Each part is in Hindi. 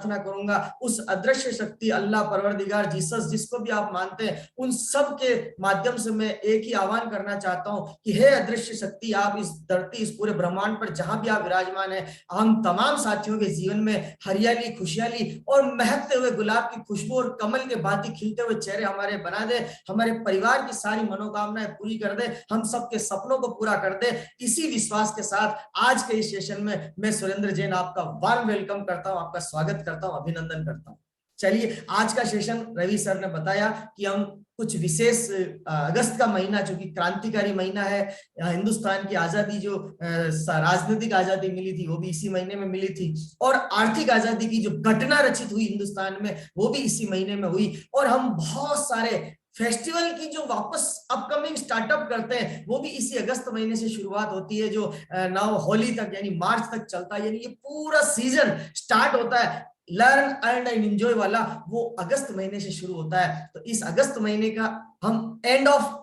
प्रार्थना करूंगा उस अदृश्य शक्ति अल्लाह, परवरदिगार, जीसस, जिसको भी आप मानते हैं, उन सब के माध्यम से मैं एक ही आह्वान करना चाहता हूं कि हे अदृश्य शक्ति, आप इस धरती, इस पूरे ब्रह्मांड पर जहां भी आप विराजमान है, हम तमाम साथियों के जीवन में हरियाली, खुशहाली और महकते हुए गुलाब की खुशबू और कमल के भांति खिलते हुए चेहरे हमारे बना दे, हमारे परिवार की सारी मनोकामनाएं पूरी कर दे, हम सबके सपनों को पूरा कर दे। इसी विश्वास के साथ आज के इस सेशन में मैं सुरेंद्र जैन आपका वार्म वेलकम करता हूं, आपका स्वागत करता हूं, अभिनंदन करता हूं। चलिए, आज का सेशन रवि सर ने बताया कि हम कुछ विशेष अगस्त का महीना, जो कि क्रांतिकारी महीना है, हिंदुस्तान की आजादी, जो राजनीतिक आजादी मिली थी वो भी इसी महीने में मिली थी, और आर्थिक आजादी की जो घटना रचित हुई हिंदुस्तान में वो भी इसी महीने में हुई, और हम बहुत सारे फेस्टिवल की जो वापस अपकमिंग स्टार्टअप करते हैं वो भी इसी अगस्त महीने से शुरुआत होती है, जो नाउ होली तक यानी मार्च तक चलता है, यानी ये पूरा सीजन स्टार्ट होता है लर्न अर्न एंड एंजॉय वाला, वो अगस्त महीने से शुरू होता है। तो इस अगस्त महीने का हम एंड ऑफ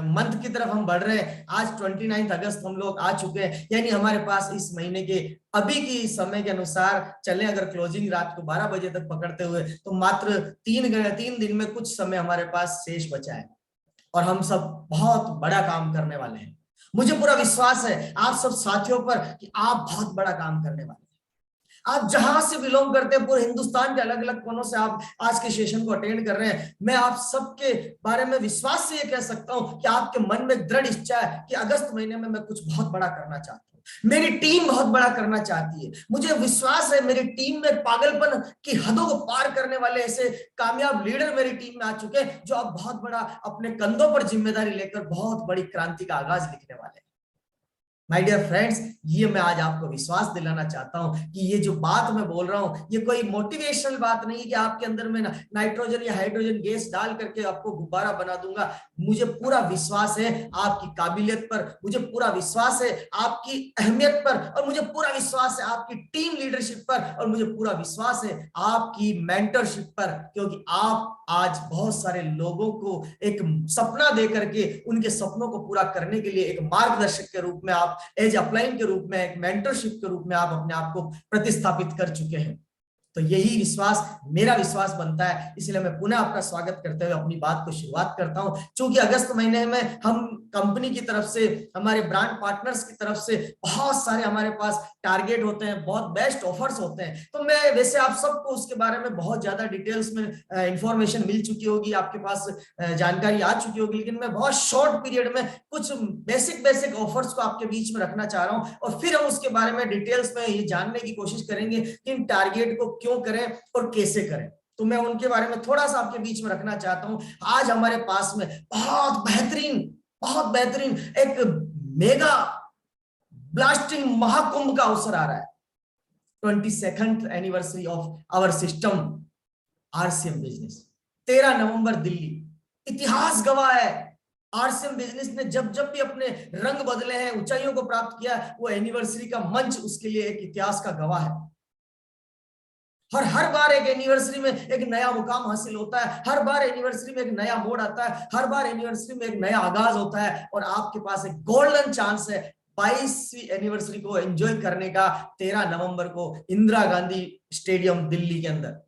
मंथ की तरफ हम बढ़ रहे हैं। आज 29 अगस्त हम लोग आ चुके हैं, यानी हमारे पास इस महीने के अभी की समय के अनुसार चले, अगर क्लोजिंग रात को 12 बजे तक पकड़ते हुए, तो मात्र 3 दिन में कुछ समय हमारे पास शेष बचा है, और हम सब बहुत बड़ा काम करने वाले हैं। मुझे पूरा विश्वास है आप सब साथियों पर कि आप बहुत बड़ा काम करने वाले हैं। आप जहां से बिलोंग करते हैं, पूरे हिंदुस्तान के अलग अलग कोनों से आप आज के सेशन को अटेंड कर रहे हैं, मैं आप सबके बारे में विश्वास से ये कह सकता हूं कि आपके मन में दृढ़ इच्छा है कि अगस्त महीने में मैं कुछ बहुत बड़ा करना चाहता हूं, मेरी टीम बहुत बड़ा करना चाहती है। मुझे विश्वास है मेरी टीम में पागलपन की हदों को पार करने वाले ऐसे कामयाब लीडर मेरी टीम में आ चुके हैं, जो अब बहुत बड़ा अपने कंधों पर जिम्मेदारी लेकर बहुत बड़ी क्रांति का आगाज लिखने वाले हैं। माय डियर फ्रेंड्स, ये मैं आज आपको विश्वास दिलाना चाहता हूं कि ये जो बात मैं बोल रहा हूं, ये कोई मोटिवेशनल बात नहीं है कि आपके अंदर में नाइट्रोजन या हाइड्रोजन गैस डाल करके आपको गुब्बारा बना दूंगा। मुझे पूरा विश्वास है आपकी काबिलियत पर, मुझे पूरा विश्वास है आपकी अहमियत पर, और मुझे पूरा विश्वास है आपकी टीम लीडरशिप पर, और मुझे पूरा विश्वास है आपकी मेंटरशिप पर, क्योंकि आप आज बहुत सारे लोगों को एक सपना दे करके उनके सपनों को पूरा करने के लिए एक मार्गदर्शक के रूप में, आप एज अपलाइन के रूप में, एक मेंटरशिप के रूप में आप अपने आप को प्रतिस्थापित कर चुके हैं। तो यही विश्वास मेरा विश्वास बनता है, इसलिए मैं पुनः आपका स्वागत करते हुए अपनी बात को शुरुआत करता हूं। क्योंकि अगस्त महीने में हम कंपनी की तरफ से, हमारे ब्रांड पार्टनर्स की तरफ से बहुत सारे हमारे पास टारगेट होते हैं, बहुत बेस्ट ऑफर्स होते हैं। तो मैं वैसे आप सबको उसके बारे में बहुत ज्यादा डिटेल्स में इंफॉर्मेशन मिल चुकी होगी, आपके पास जानकारी आ चुकी होगी, लेकिन मैं बहुत शॉर्ट पीरियड में कुछ बेसिक ऑफर्स को आपके बीच में रखना चाह रहा हूं, और फिर हम उसके बारे में डिटेल्स में ये जानने की कोशिश करेंगे कि इन टारगेट को क्यों करें और कैसे करें। तो मैं उनके बारे में थोड़ा सा आपके बीच में रखना चाहता हूं। आज हमारे पास में बहुत बेहतरीन एक मेगा ब्लास्टिंग महाकुंभ का अवसर आ रहा है। 22nd anniversary of our system RCM business, 13 नवंबर दिल्ली। इतिहास गवाह है, आरसीएम बिजनेस ने जब भी अपने रंग बदले हैं, ऊंचाइयों को प्राप्त किया, वो एनिवर्सरी का मंच उसके लिए एक इतिहास का गवाह है। हर बार एक एनिवर्सरी में एक नया मुकाम हासिल होता है, हर बार एनिवर्सरी में एक नया मोड़ आता है, हर बार एनिवर्सरी में एक नया आगाज होता है, और आपके पास एक गोल्डन चांस है 22वीं एनिवर्सरी को एंजॉय करने का 13 नवंबर को इंदिरा गांधी स्टेडियम दिल्ली के अंदर।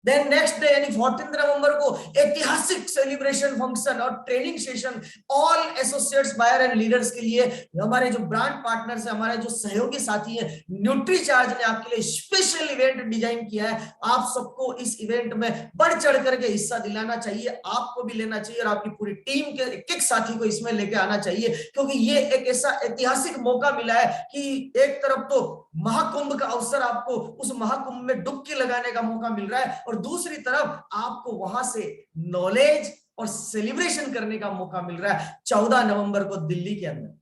देन नेक्स्ट डे यानी 14 नवंबर को ऐतिहासिक सेलिब्रेशन फंक्शन और training session all associates, buyer and leaders के लिए। हमारे जो ब्रांड पार्टनर्स है, हमारे जो सहयोगी साथी है, न्यूट्रीचार्ज ने आपके लिए स्पेशल इवेंट डिजाइन किया है। आप सबको इस इवेंट में बढ़ चढ़ करके हिस्सा दिलाना चाहिए, आपको भी लेना चाहिए, और आपकी पूरी टीम के एक साथी को इसमें लेके आना चाहिए, क्योंकि ये एक ऐसा ऐतिहासिक मौका मिला है कि एक तरफ तो महाकुंभ का अवसर, आपको उस महाकुंभ में डुबकी लगाने का मौका मिल रहा है, और दूसरी तरफ आपको वहां से नॉलेज और सेलिब्रेशन करने का मौका मिल रहा है 14 नवंबर को दिल्ली के अंदर।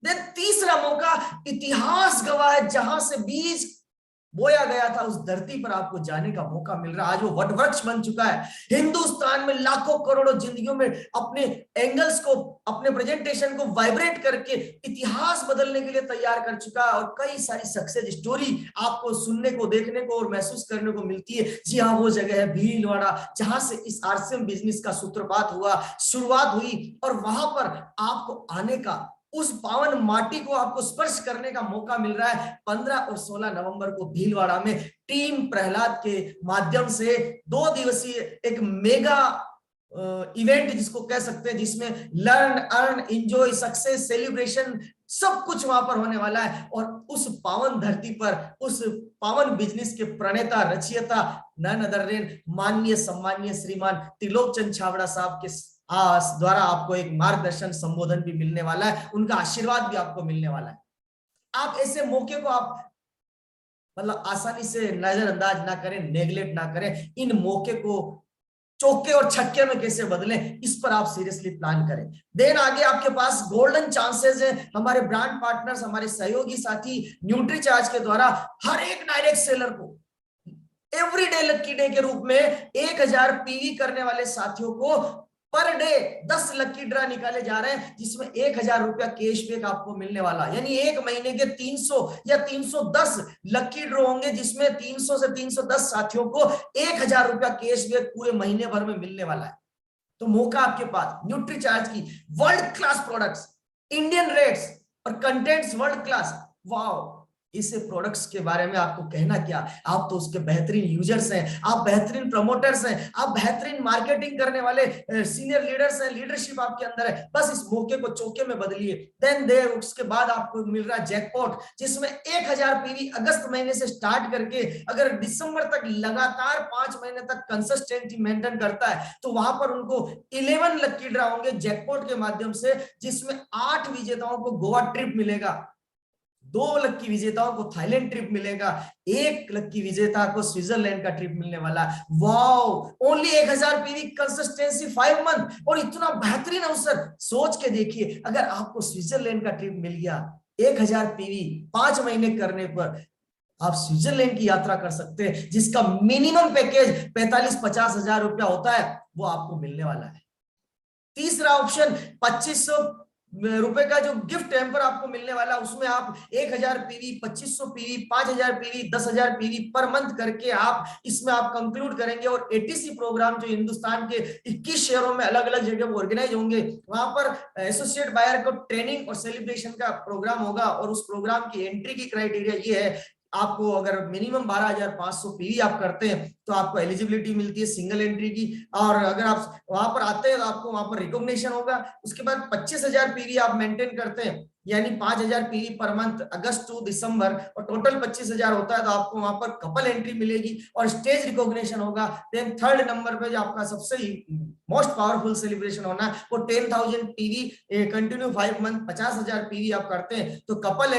देन तीसरा मौका, इतिहास गवाह है, जहां से बीज बोया गया था उस धरती पर आपको जाने का मौका मिल रहा है। आज वो वटवृक्ष बन चुका है, हिंदुस्तान में लाखों करोड़ों जिंदगियों में अपने एंगल्स को, अपने प्रेजेंटेशन को वाइब्रेट करके इतिहास बदलने के लिए तैयार कर चुका है, और कई सारी सक्सेस स्टोरी आपको सुनने को, देखने को और महसूस करने को मिलती है। जी हाँ, वो जगह है भीलवाड़ा, जहां से इस आरसीएम बिजनेस का सूत्रपात हुआ, शुरुआत हुई, और वहां पर आपको आने का उस पावन माटी को आपको स्पर्श करने का मौका मिल रहा है। 15 और 16 नवंबर को भीलवाड़ा में टीम प्रहलाद के माध्यम से 2 दिवसीय एक मेगा इवेंट जिसको कह सकते हैं, जिसमें learn earn enjoy success celebration सब कुछ वहां पर होने वाला है। और उस पावन धरती पर उस पावन बिजनेस के प्रणेता रचयिता नन अदर देन माननीय सम्माननीय श्रीमान त्रिलोक चंद छाबड़ा साहब के द्वारा आपको एक मार्गदर्शन संबोधन भी मिलने वाला है, उनका आशीर्वाद भी आपको मिलने वाला है। आप ऐसे मौके को आप मतलब आसानी से नजरअंदाज ना करें, नेग्लेक्ट ना करें। इन मौके को चौके और छक्के में कैसे बदलें, इस पर आप सीरियसली प्लान करें। देन आगे आपके पास गोल्डन चांसेस है। हमारे ब्रांड पार्टनर्स, हमारे सहयोगी साथी न्यूट्रीचार्ज के द्वारा हर एक डायरेक्ट सेलर को एवरीडे लकी डे के रूप में 1000 पीवी करने वाले साथियों को पर डे 10 लकी ड्रा निकाले जा रहे हैं, जिसमें 1000 रुपया कैशबैक आपको मिलने वाला। यानी एक महीने के 300 या 310 लकी ड्रॉ होंगे, जिसमें 300 से 310 साथियों को 1000 रुपया कैशबैक पूरे महीने भर में मिलने वाला है। तो मौका आपके पास न्यूट्रीचार्ज की world class products, Indian rates और कंटेंट्स वर्ल्ड क्लास। वाओ, इसे प्रोडक्ट्स के बारे में आपको कहना क्या, आप तो उसके बेहतरीन यूजर्स हैं, आप बेहतरीन प्रमोटर्स हैं, आप बेहतरीन मार्केटिंग करने वाले सीनियर लीडर्स हैं, लीडरशिप आपके अंदर है। बस इस मौके को चौके में बदलिए। देन देर उसके बाद आपको मिल रहा है जैकपॉट, जिसमें 1000 पीवी अगस्त महीने से स्टार्ट करके अगर दिसंबर तक लगातार 5 महीने तक कंसिस्टेंसी मेंटेन करता है तो वहां पर उनको 11 लकी ड्रा होंगे जैकपॉट के माध्यम से, जिसमें 8 विजेताओं को गोवा ट्रिप मिलेगा, 2 लकी विजेताओं को थाईलैंड ट्रिप मिलेगा, 1 लकी विजेता को स्विट्जरलैंड का ट्रिप मिलने वाला। Wow, only 1000 PV consistency 5 month, और इतना बेहतरीन अवसर। सोच के देखिए, अगर आपको स्विट्जरलैंड का ट्रिप मिल गया 1000 पीवी 5 महीने करने पर, आप स्विट्जरलैंड की यात्रा कर सकते हैं, जिसका मिनिमम पैकेज 45-50 हजार रुपया होता है, वो आपको मिलने वाला है। तीसरा ऑप्शन 2500 रुपए का जो गिफ्ट हैम्पर आपको मिलने वाला, उसमें आप 1000 PV, 2500 PV, 5000 PV, 10,000 PV per month करके आप इसमें आप कंक्लूड करेंगे। और एटीसी प्रोग्राम जो हिंदुस्तान के 21 शहरों में अलग अलग जगह ऑर्गेनाइज होंगे, वहां पर एसोसिएट बायर को ट्रेनिंग और सेलिब्रेशन का प्रोग्राम होगा। और उस प्रोग्राम की एंट्री की क्राइटेरिया ये है, आपको अगर मिनिमम 12,500 पीवी आप करते हैं तो आपको एलिजिबिलिटी मिलती है सिंगल एंट्री की। और अगर आप वहां पर आते हैं तो आपको वहां पर रिकॉग्निशन होगा। उसके बाद 25,000 पीवी आप मेंटेन करते हैं, यानी 5,000 PV per month August to दिसंबर, और टोटल 25,000 होता है, तो आपको वहां पर कपल एंट्री मिलेगी और स्टेज रिकॉग्निशन होगा। देन थर्ड नंबर पे जो आपका सबसे मोस्ट पावरफुल सेलिब्रेशन होना है, वो 10,000 पीवी कंटिन्यू 5 मंथ 50,000 पीवी आप करते हैं तो कपल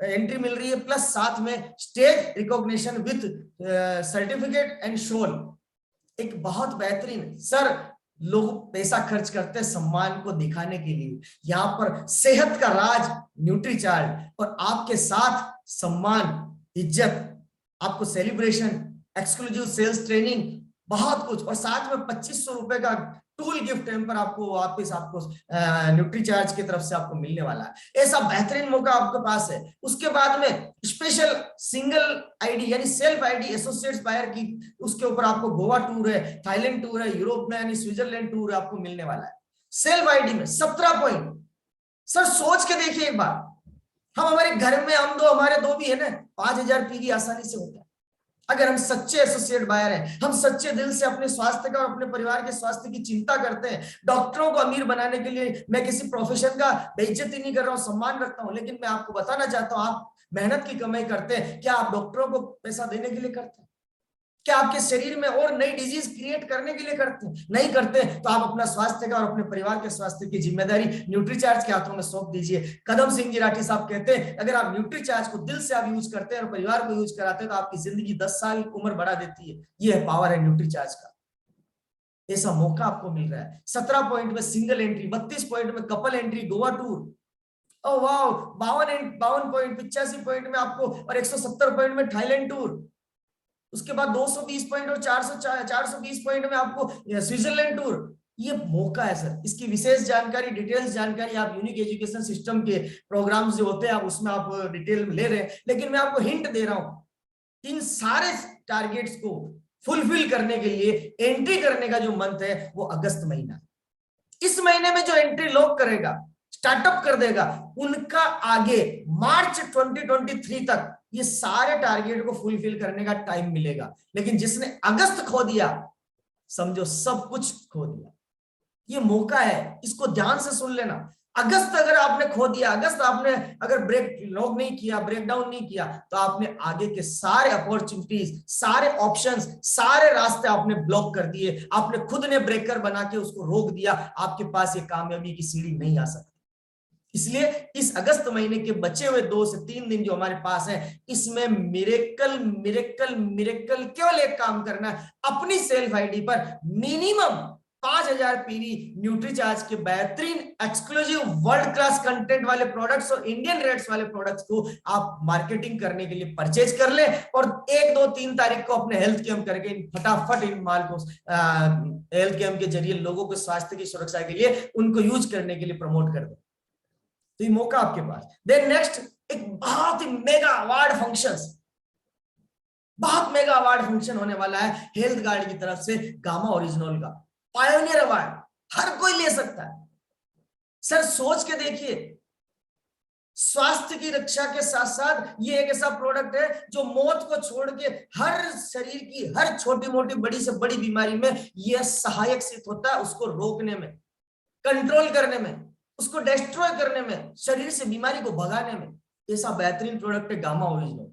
एंट्री मिल रही है, प्लस साथ में stage recognition with certificate and shawl. एक बहुत बेहतरीन। सर, लोग पैसा खर्च करते हैं सम्मान को दिखाने के लिए, यहाँ पर सेहत का राज न्यूट्रीचार्ज, और आपके साथ सम्मान, इज्जत, आपको सेलिब्रेशन, एक्सक्लूसिव सेल्स ट्रेनिंग, बहुत कुछ, और साथ में 2500 रुपए का टूल गिफ्ट हैम्पर आपको वापस आपको न्यूट्रीचार्ज की तरफ से आपको मिलने वाला है। ऐसा बेहतरीन मौका आपके पास है। उसके बाद में स्पेशल सिंगल आईडी यानी सेल्फ आईडी एसोसिएट्स बायर की, उसके ऊपर आपको गोवा टूर है, थाईलैंड टूर है, यूरोप में यानी स्विट्जरलैंड टूर आपको मिलने वाला है। सेल्फ आईडी में 17 पॉइंट। सर सोच के देखिए एक बार, हम हमारे घर में हम दो, हमारे दो भी है ना, 5,000 पीवी आसानी से होता है। अगर हम सच्चे एसोसिएट बायर हैं, हम सच्चे दिल से अपने स्वास्थ्य का और अपने परिवार के स्वास्थ्य की चिंता करते हैं। डॉक्टरों को अमीर बनाने के लिए मैं किसी प्रोफेशन का बेइज्जती नहीं कर रहा हूं, सम्मान रखता हूं, लेकिन मैं आपको बताना चाहता हूं, आप मेहनत की कमाई करते हैं। क्या आप डॉक्टरों को पैसा देने के लिए करते हैं? क्या आपके शरीर में और नई डिजीज क्रिएट करने के लिए करते हैं? नहीं करते। तो आप अपना स्वास्थ्य का और अपने परिवार के स्वास्थ्य की जिम्मेदारी न्यूट्रीचार्ज के हाथों में सौंप दीजिए। कदम सिंह जी राठी साहब कहते हैं, अगर आप न्यूट्रीचार्ज को दिल से आप यूज करते हैं और परिवार को यूज कराते हैं तो आपकी जिंदगी 10 साल उम्र बढ़ा देती है। यह पावर है न्यूट्रीचार्ज का। ऐसा मौका आपको मिल रहा है। 17 पॉइंट में सिंगल एंट्री, 32 पॉइंट में कपल एंट्री गोवा टूर, ओ वाह, 52 पॉइंट, 85 पॉइंट में आपको, और 170 पॉइंट में थाईलैंड टूर। उसके बाद 220 पॉइंट और 420 पॉइंट में आपको स्विट्जरलैंड टूर। ये मौका है सर। इसकी विशेष जानकारी, डिटेल्स जानकारी आप यूनिक एजुकेशन सिस्टम के प्रोग्राम्स जो होते हैं आप उसमें आप डिटेल में ले रहे हैं, लेकिन मैं आपको हिंट दे रहा हूं। इन सारे टारगेट्स को फुलफिल करने के लिए एंट्री करने का जो मंथ है वो अगस्त महीना। इस महीने में जो एंट्री लॉक करेगा, स्टार्टअप कर देगा, उनका आगे मार्च 2023 तक ये सारे टारगेट को फुलफिल करने का टाइम मिलेगा। लेकिन जिसने अगस्त खो दिया, समझो सब कुछ खो दिया। ये मौका है, इसको ध्यान से सुन लेना। अगस्त अगर आपने खो दिया, अगस्त आपने अगर ब्रेक लॉक नहीं किया, ब्रेक डाउन नहीं किया, तो आपने आगे के सारे अपॉर्चुनिटीज, सारे ऑप्शंस, सारे रास्ते आपने ब्लॉक कर दिए। आपने खुद ने ब्रेकर बना के उसको रोक दिया। आपके पास ये कामयाबी की सीढ़ी नहीं आ सकती। इसलिए इस अगस्त महीने के बचे हुए 2 से 3 दिन जो हमारे पास है, इसमें मिरेकल मिरेकल मिरेकल केवल एक काम करना है, अपनी सेल्फ आईडी पर मिनिमम 5000 पीवी न्यूट्रीचार्ज के बेहतरीन एक्सक्लूसिव वर्ल्ड क्लास कंटेंट वाले प्रोडक्ट्स और इंडियन रेट्स वाले प्रोडक्ट्स को आप मार्केटिंग करने के लिए परचेज कर ले, और 1, 2, 3 तारीख को अपने हेल्थ कैंप करके फटाफट इन माल को हेल्थ कैंप के जरिए लोगों को स्वास्थ्य की सुरक्षा के लिए उनको यूज करने के लिए प्रमोट कर दो। तो ये मौका आपके पास। देन नेक्स्ट, एक बहुत ही मेगा अवार्ड फंक्शंस, बहुत मेगा अवार्ड फंक्शन होने वाला है हेल्थ गार्ड की तरफ से, गामा ओरिजिनल का पायोनियर अवार्ड हर कोई ले सकता है। सर सोच के देखिए, स्वास्थ्य की रक्षा के साथ साथ ये एक ऐसा प्रोडक्ट है जो मौत को छोड़ के हर शरीर की हर छोटी मोटी बड़ी से बड़ी बीमारी में यह सहायक सिद्ध होता है, उसको रोकने में, कंट्रोल करने में, उसको डिस्ट्रॉय करने में, शरीर से बीमारी को भगाने में। ऐसा बेहतरीन प्रोडक्ट है gamma original.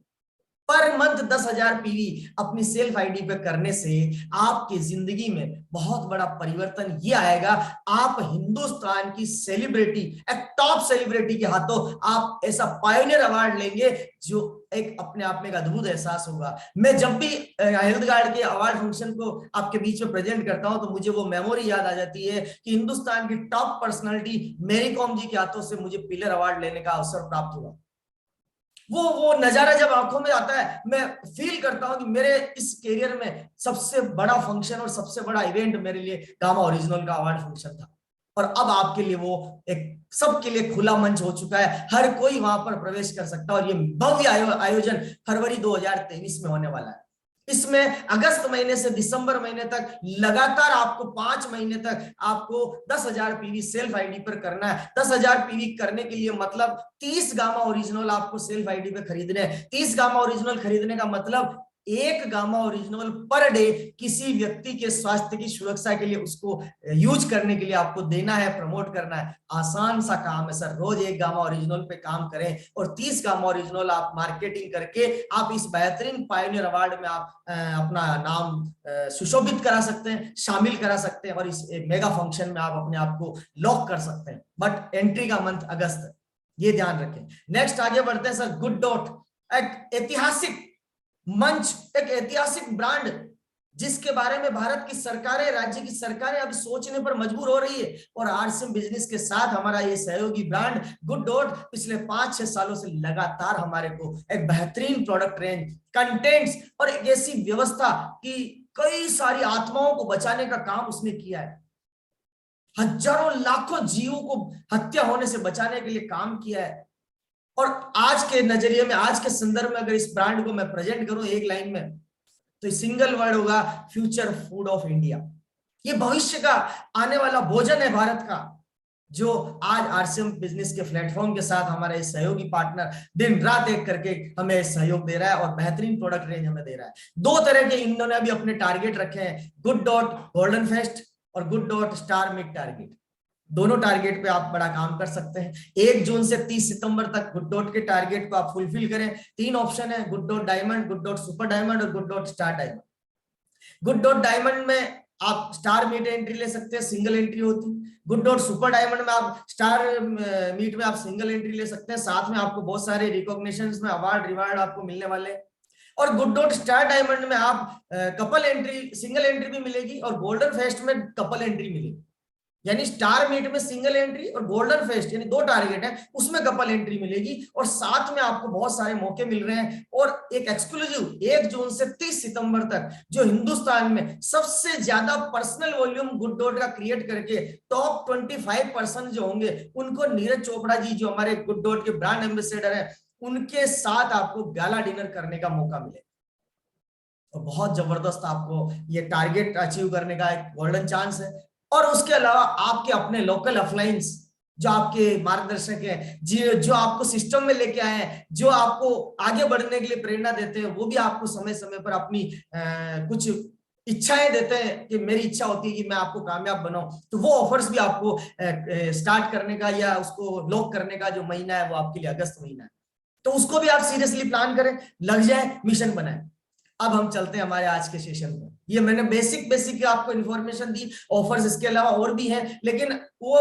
Per month 10,000 PV अपनी सेल्फ आईडी पे करने से आपकी जिंदगी में बहुत बड़ा परिवर्तन ये आएगा। आप हिंदुस्तान की सेलिब्रिटी, एक टॉप सेलिब्रिटी के हाथों आप ऐसा पायोनियर अवार्ड लेंगे जो एक अपने आप में एक अद्भुत एहसास होगा। मैं जब भी हेल्थ गार्ड के अवार्ड फंक्शन को आपके बीच में प्रेजेंट करता हूं तो मुझे वो मेमोरी याद आ जाती है कि हिंदुस्तान की टॉप पर्सनालिटी मैरी कॉम जी के हाथों से मुझे पिलर अवार्ड लेने का अवसर प्राप्त हुआ। वो नजारा जब आंखों में आता है, मैं फील करता हूं कि मेरे इस करियर में सबसे बड़ा फंक्शन और सबसे बड़ा इवेंट मेरे लिए गामा ओरिजिनल का अवार्ड फंक्शन था। और अब आपके लिए वो एक सबके लिए खुला मंच हो चुका है, हर कोई वहां पर प्रवेश कर सकता है। और ये भव्य आयोजन फरवरी 2023 में होने वाला है। इसमें अगस्त महीने से दिसंबर महीने तक लगातार आपको 5 महीने तक आपको 10,000 पीवी सेल्फ आईडी पर करना है। 10,000 पीवी करने के लिए मतलब 30 गामा ओरिजिनल आपको सेल्फ आईडी पे खरीदने हैं। 30 गामा ओरिजिनल खरीदने का मतलब एक गामा ओरिजिनल पर डे किसी व्यक्ति के स्वास्थ्य की सुरक्षा के लिए उसको यूज करने के लिए आपको देना है, प्रमोट करना है। आसान सा काम है सर, रोज एक गामा ओरिजिनल पे काम करें और 30 गामा ओरिजिनल आप मार्केटिंग करके आप इस बेहतरीन पायोनियर अवार्ड में आप अपना नाम सुशोभित करा सकते हैं, शामिल करा सकते हैं और इस मेगा फंक्शन में आप अपने आप को लॉक कर सकते हैं। बट एंट्री का मंथ अगस्त है, ये ध्यान रखें। नेक्स्ट आगे बढ़ते हैं सर, गुड डॉट, एक ऐतिहासिक मंच, एक ऐतिहासिक ब्रांड जिसके बारे में भारत की सरकारें, राज्य की सरकारें अब सोचने पर मजबूर हो रही है। और आरसीएम बिजनेस के साथ हमारा ये सहयोगी ब्रांड गुड डॉट पिछले 5-6 सालों से लगातार हमारे को एक बेहतरीन प्रोडक्ट रेंज, कंटेंट्स और एक ऐसी व्यवस्था की कई सारी आत्माओं को बचाने का काम उसने किया है। हजारों लाखों जीवों को हत्या होने से बचाने के लिए काम किया है। और आज के नजरिए में, आज के संदर्भ में अगर इस ब्रांड को मैं प्रेजेंट करूं एक लाइन में, तो सिंगल वर्ड होगा फ्यूचर फूड ऑफ इंडिया। ये भविष्य का आने वाला भोजन है भारत का, जो आज आरसीएम बिजनेस के प्लेटफॉर्म के साथ हमारा इस सहयोगी पार्टनर दिन रात एक करके हमें सहयोग दे रहा है और बेहतरीन प्रोडक्ट रेंज हमें दे रहा है। 2 तरह के इन्होंने अभी अपने टारगेट रखे हैं, गुड डॉट गोल्डन फेस्ट और good dot star meet target. दोनों टारगेट पे आप बड़ा काम कर सकते हैं। 1 जून से 30 सितंबर तक गुड डॉट के टारगेट को आप फुलफिल करें। 3 ऑप्शन है, good dot diamond, good dot super diamond और good dot star diamond. Good dot diamond में आप स्टार मीट एंट्री ले सकते हैं, सिंगल एंट्री होती। गुड डॉट सुपर डायमंड में आप स्टार मीट में आप सिंगल एंट्री ले सकते हैं, साथ में आपको बहुत सारे रिकॉग्निशंस में अवार्ड रिवार्ड आपको मिलने वाले। और गुड डॉट स्टार डायमंड में आप कपल एंट्री, सिंगल एंट्री भी मिलेगी और गोल्डन फेस्ट में कपल एंट्री मिलेगी। यानी स्टार मीट में सिंगल एंट्री और गोल्डन फेस्ट यानी 2 टारगेट है, उसमें कपल एंट्री मिलेगी और साथ में आपको बहुत सारे मौके मिल रहे हैं। और एक एक्सक्लूसिव 1 जून से 30 सितंबर तक जो हिंदुस्तान में सबसे ज्यादा पर्सनल वॉल्यूम गुड डॉट का क्रिएट करके टॉप 25% जो होंगे उनको नीरज चोपड़ा जी जो हमारे गुड डॉट के ब्रांड एम्बेसडर है उनके साथ आपको गाला डिनर करने का मौका मिले। तो बहुत जबरदस्त आपको ये टारगेट अचीव करने का एक गोल्डन चांस है। और उसके अलावा आपके अपने लोकल ऑफलाइंस जो आपके मार्गदर्शक हैं, जो आपको सिस्टम में लेके आए हैं, जो आपको आगे बढ़ने के लिए प्रेरणा देते हैं, वो भी आपको समय समय पर अपनी कुछ इच्छाएं देते हैं कि मेरी इच्छा होती है कि मैं आपको कामयाब बनाऊं, तो वो ऑफर्स भी आपको स्टार्ट करने का या उसको लॉक करने का जो महीना है वो आपके लिए अगस्त महीना है। तो उसको भी आप सीरियसली प्लान करें, लग जाए, मिशन बनाएं। अब हम चलते हैं हमारे आज के सेशन में। ये मैंने बेसिक बेसिक आपको इन्फॉर्मेशन दी, ऑफर्स इसके अलावा और भी हैं, लेकिन वो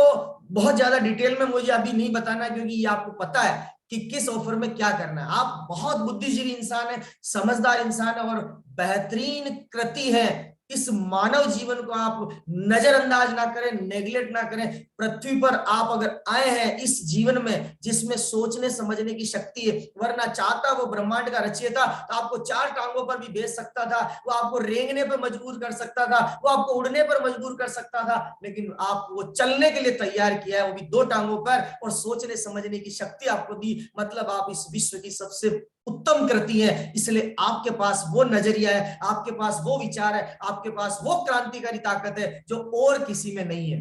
बहुत ज्यादा डिटेल में मुझे अभी नहीं बताना, क्योंकि ये आपको पता है कि किस ऑफर में क्या करना है। आप बहुत बुद्धिजीवी इंसान है, समझदार इंसान है और बेहतरीन कृति है। इस मानव जीवन को आप नजरअंदाज ना करें, नेग्लेक्ट ना करें। पृथ्वी पर आप अगर आए हैं इस जीवन में जिसमें सोचने समझने की शक्ति है, वरना चाहता वो ब्रह्मांड का रचयिता तो आपको 4 टांगों पर भी भेज सकता था, वो आपको रेंगने पर मजबूर कर सकता था, वो आपको उड़ने पर मजबूर कर सकता था, लेकिन आप वो चलने के लिए तैयार किया है, वो भी 2 टांगों पर, और सोचने समझने की शक्ति आपको दी। मतलब आप इस विश्व की सबसे उत्तम कृति है, इसलिए आपके पास वो नजरिया है, आपके पास वो विचार है, आपके पास वो क्रांतिकारी ताकत है जो और किसी में नहीं है।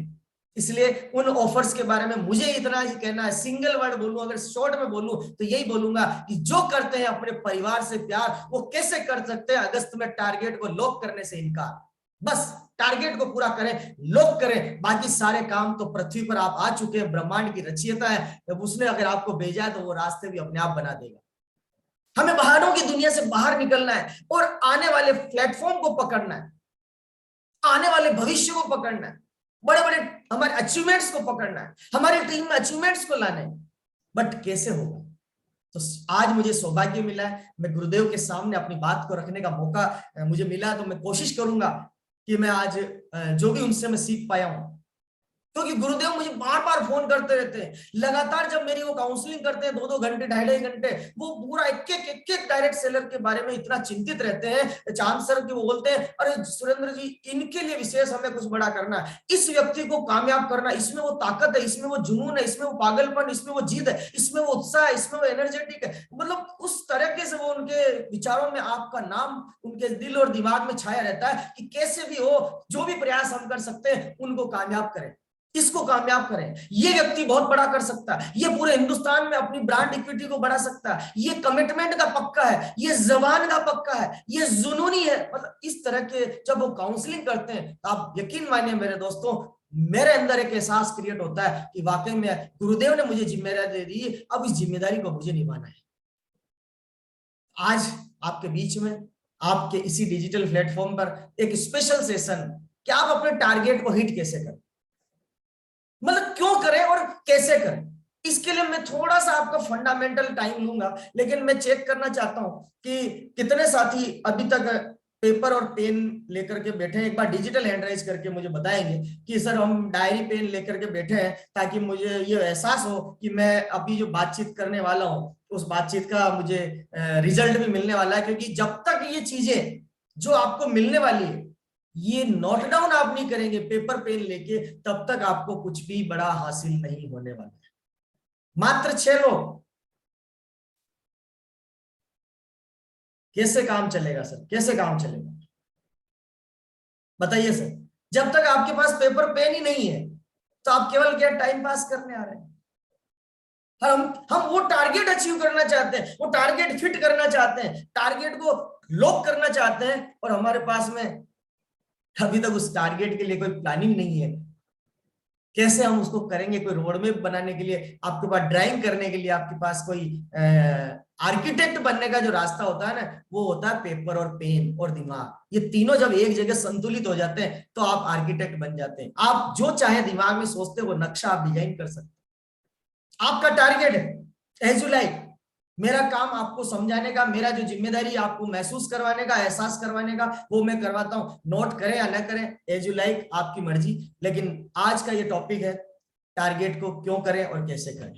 इसलिए उन ऑफर्स के बारे में मुझे इतना ही कहना है, सिंगल वर्ड बोलूं, अगर शॉर्ट में बोलूं तो यही बोलूंगा कि जो करते हैं अपने परिवार से प्यार, वो कैसे कर सकते हैं अगस्त में टारगेट को लॉक करने से इनकार। बस टारगेट को पूरा करें, लॉक करें, बाकी सारे काम तो पृथ्वी पर आप आ चुके हैं, ब्रह्मांड की रचयिता है, जब उसने अगर आपको भेजा है तो वो रास्ते भी अपने आप बना देगा। हमें बहारों की दुनिया से बाहर निकलना है और आने वाले प्लेटफॉर्म को पकड़ना है, आने वाले भविष्य को पकड़ना है, बड़े बड़े हमारे अचीवमेंट्स को पकड़ना है, हमारी टीम में अचीवमेंट्स को लाने हैं। बट कैसे होगा? तो आज मुझे सौभाग्य मिला है, मैं गुरुदेव के सामने अपनी बात को रखने का मौका मुझे मिला, तो मैं कोशिश करूंगा कि मैं आज जो भी उनसे मैं सीख पाया हूं, क्योंकि गुरुदेव मुझे बार बार फोन करते रहते हैं लगातार। जब मेरी वो काउंसलिंग करते हैं 2-2 घंटे, 2.5 घंटे, वो पूरा एक एक डायरेक्ट सेलर के बारे में इतना चिंतित रहते हैं। चांद सर की वो बोलते हैं, अरे सुरेंद्र जी, इनके लिए विशेष हमें कुछ बड़ा करना है, इस व्यक्ति को कामयाब करना, इसमें वो ताकत है, इसमें वो जुनून है, इसमें वो पागलपन, इसमें वो जिद है, इसमें वो उत्साह है, इसमें वो एनर्जेटिक है। मतलब उस तरीके से वो उनके विचारों में आपका नाम उनके दिल और दिमाग में छाया रहता है कि कैसे भी हो, जो भी प्रयास हम कर सकते हैं उनको कामयाब करें, इसको कामयाब करें। ये व्यक्ति बहुत बड़ा कर सकता है, ये पूरे हिंदुस्तान में अपनी ब्रांड इक्विटी को बढ़ा सकता है, ये कमिटमेंट का पक्का है, ये जबान का पक्का है, ये जुनूनी है। मतलब इस तरह के जब वो काउंसलिंग करते हैं तो आप यकीन मानिए मेरे दोस्तों, मेरे अंदर एक एहसास क्रिएट होता है कि वाकई में गुरुदेव ने मुझे जिम्मेदारी दे दी, अब इस जिम्मेदारी को मुझे निभाना है। आज आपके बीच में, आपके इसी डिजिटल प्लेटफॉर्म पर एक स्पेशल सेशन कि आप अपने टारगेट को हिट कैसे करें, मतलब क्यों करें और कैसे करें। इसके लिए मैं थोड़ा सा आपका फंडामेंटल टाइम लूंगा, लेकिन मैं चेक करना चाहता हूं कि कितने साथी अभी तक पेपर और पेन लेकर के बैठे हैं। एक बार डिजिटल हैंड राइज करके मुझे बताएंगे कि सर हम डायरी पेन लेकर के बैठे हैं, ताकि मुझे ये एहसास हो कि मैं अभी जो बातचीत करने वाला हूं उस बातचीत का मुझे रिजल्ट भी मिलने वाला है। क्योंकि जब तक ये चीजें जो आपको मिलने वाली है ये नोट डाउन आप नहीं करेंगे पेपर पेन लेके, तब तक आपको कुछ भी बड़ा हासिल नहीं होने वाला है। मात्र 6 लोग, कैसे काम चलेगा सर, कैसे काम चलेगा बताइए सर। जब तक आपके पास पेपर पेन ही नहीं है तो आप केवल क्या टाइम पास करने आ रहे हैं। हम वो टारगेट अचीव करना चाहते हैं, वो टारगेट फिट करना चाहते हैं, टारगेट को लॉक करना चाहते हैं, और हमारे पास में अभी तक उस टारगेट के लिए कोई प्लानिंग नहीं है। कैसे हम उसको करेंगे, कोई रोडमैप बनाने के लिए आपके पास, ड्राइंग करने के लिए आपके पास कोई आर्किटेक्ट बनने का जो रास्ता होता है ना, वो होता है पेपर और पेन और दिमाग। ये तीनों जब एक जगह संतुलित हो जाते हैं तो आप आर्किटेक्ट बन जाते हैं। आप जो चाहे दिमाग में सोचते हो वो नक्शा आप डिजाइन कर सकते हैं। आपका टारगेट है एज यू लाइक, मेरा काम आपको समझाने का, मेरा जो जिम्मेदारी आपको महसूस करवाने का, एहसास करवाने का, वो मैं करवाता हूं। नोट करें या ना करें, एज यू लाइक, आपकी मर्जी। लेकिन आज का ये टॉपिक है टारगेट को क्यों करें और कैसे करें।